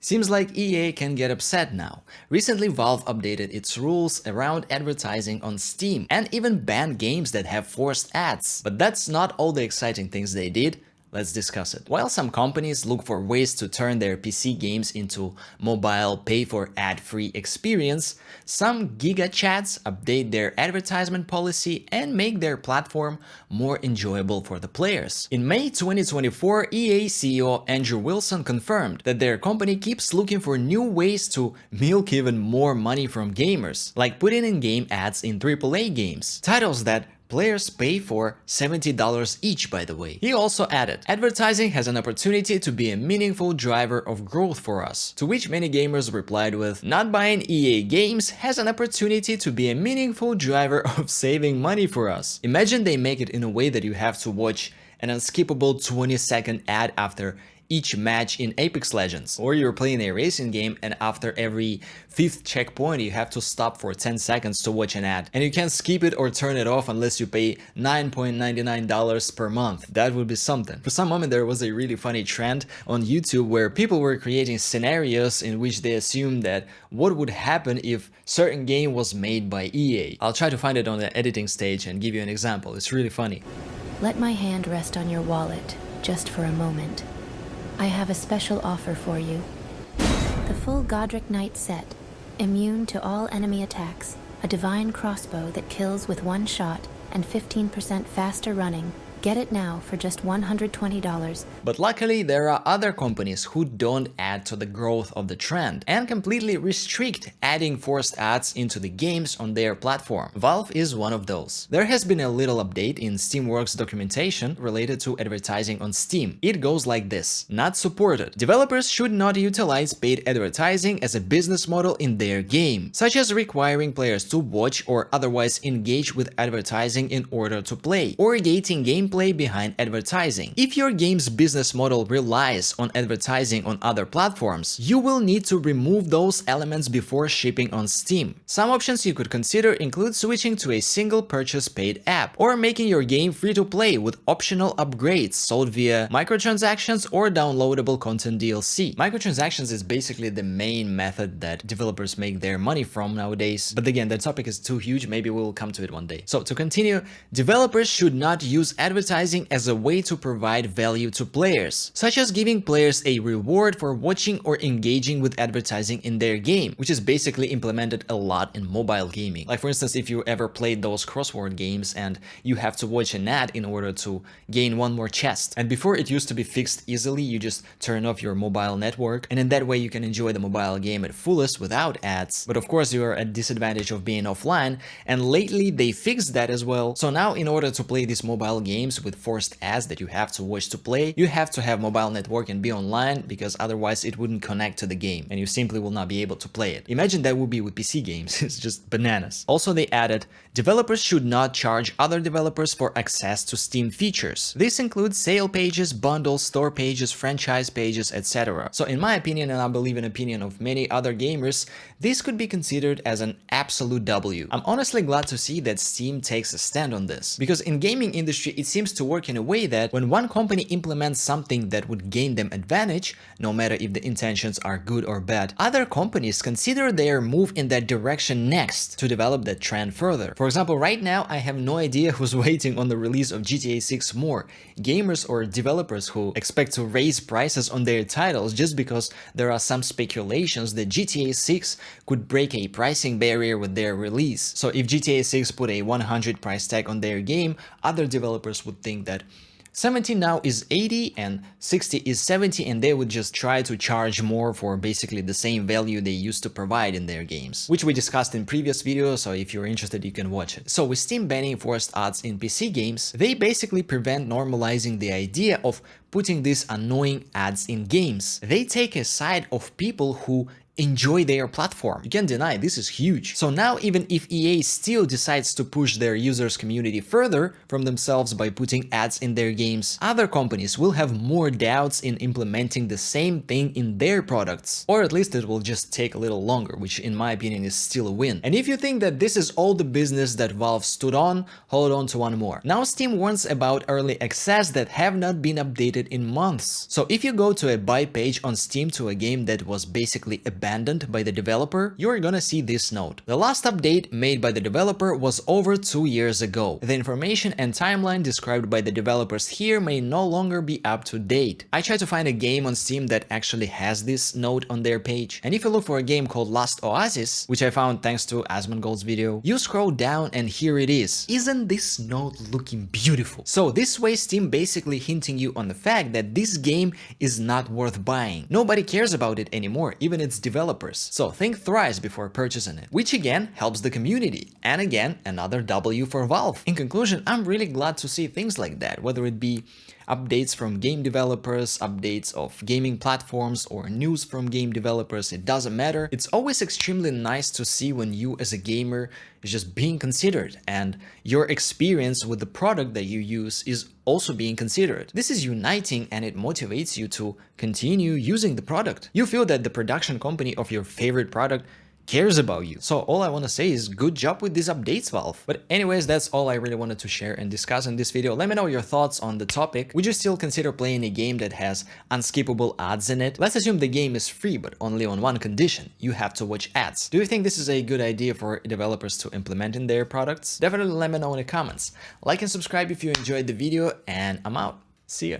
Seems like EA can get upset now. Recently, Valve updated its rules around advertising on Steam and even banned games that have forced ads. But that's not all the exciting things they did. Let's discuss it. While some companies look for ways to turn their PC games into mobile pay-for-ad-free experience, some GigaChats update their advertisement policy and make their platform more enjoyable for the players. In May 2024, EA CEO Andrew Wilson confirmed that their company keeps looking for new ways to milk even more money from gamers, like putting in-game ads in AAA games, titles that players pay for $70 each, by the way. He also added, advertising has an opportunity to be a meaningful driver of growth for us, to which many gamers replied with, not buying EA games has an opportunity to be a meaningful driver of saving money for us. Imagine they make it in a way that you have to watch an unskippable 20-second ad after each match in Apex Legends. Or you're playing a racing game and after every 5th checkpoint you have to stop for 10 seconds to watch an ad. And you can't skip it or turn it off unless you pay $9.99 per month. That would be something. For some moment there was a really funny trend on YouTube where people were creating scenarios in which they assumed that what would happen if certain game was made by EA. I'll try to find it on the editing stage and give you an example. It's really funny. Let my hand rest on your wallet, just for a moment. I have a special offer for you. The full Godric Knight set, immune to all enemy attacks, a divine crossbow that kills with one shot, and 15% faster running. Get it now for just $120. But luckily, there are other companies who don't add to the growth of the trend and completely restrict adding forced ads into the games on their platform. Valve is one of those. There has been a little update in Steamworks documentation related to advertising on Steam. It goes like this: not supported. Developers should not utilize paid advertising as a business model in their game, such as requiring players to watch or otherwise engage with advertising in order to play, or gating gameplay behind advertising. If your game's business model relies on advertising on other platforms, you will need to remove those elements before shipping on Steam. Some options you could consider include switching to a single purchase paid app, or making your game free to play with optional upgrades sold via microtransactions or downloadable content DLC. Microtransactions is basically the main method that developers make their money from nowadays, but again, that topic is too huge, maybe we'll come to it one day. So to continue, developers should not use advertising as a way to provide value to players, such as giving players a reward for watching or engaging with advertising in their game, which is basically implemented a lot in mobile gaming. Like for instance, if you ever played those crossword games and you have to watch an ad in order to gain one more chest. And before it used to be fixed easily, you just turn off your mobile network and in that way you can enjoy the mobile game at fullest without ads. But of course you are at disadvantage of being offline, and lately they fixed that as well. So now in order to play these mobile games with forced ads that you have to watch to play, you have to have mobile network and be online, because otherwise it wouldn't connect to the game and you simply will not be able to play it. Imagine that would be with PC games. It's just bananas. Also, they added, developers should not charge other developers for access to Steam features. This includes sale pages, bundles, store pages, franchise pages, etc. So in my opinion, and I believe in opinion of many other gamers, this could be considered as an absolute W. I'm honestly glad to see that Steam takes a stand on this, because in gaming industry it seems to work in a way that when one company implements something that would gain them advantage, no matter if the intentions are good or bad, other companies consider their move in that direction next to develop that trend further. For example, right now I have no idea who's waiting on the release of GTA 6 more, gamers or developers who expect to raise prices on their titles just because there are some speculations that GTA 6 could break a pricing barrier with their release. So if GTA 6 put a 100 price tag on their game, other developers would think that 70 now is 80 and 60 is 70, and they would just try to charge more for basically the same value they used to provide in their games, which we discussed in previous videos, so if you're interested you can watch it. So with Steam banning forced ads in PC games, they basically prevent normalizing the idea of putting these annoying ads in games. They take a side of people who enjoy their platform. You can't deny this is huge. So now even if EA still decides to push their users community further from themselves by putting ads in their games, other companies will have more doubts in implementing the same thing in their products. Or at least it will just take a little longer, which in my opinion is still a win. And if you think that this is all the business that Valve stood on, hold on to one more. Now Steam warns about early access that have not been updated in months. So if you go to a buy page on Steam to a game that was basically abandoned by the developer, you're gonna see this note. The last update made by the developer was over 2 years ago. The information and timeline described by the developers here may no longer be up to date. I tried to find a game on Steam that actually has this note on their page, and if you look for a game called Lost Oasis, which I found thanks to Asmongold's video, you scroll down and here it is. Isn't this note looking beautiful? So this way Steam basically hinting you on the fact that this game is not worth buying. Nobody cares about it anymore, even its developers. So think thrice before purchasing it, which again helps the community, and again another W for Valve. In conclusion, I'm really glad to see things like that, whether it be updates from game developers, updates of gaming platforms, or news from game developers, it doesn't matter. It's always extremely nice to see when you as a gamer is just being considered and your experience with the product that you use is also being considered. This is uniting and it motivates you to continue using the product. You feel that the production company of your favorite product cares about you. So all I want to say is good job with these updates, Valve. But anyways, that's all I really wanted to share and discuss in this video. Let me know your thoughts on the topic. Would you still consider playing a game that has unskippable ads in it? Let's assume the game is free, but only on one condition. You have to watch ads. Do you think this is a good idea for developers to implement in their products? Definitely let me know in the comments. Like and subscribe if you enjoyed the video, and I'm out. See ya.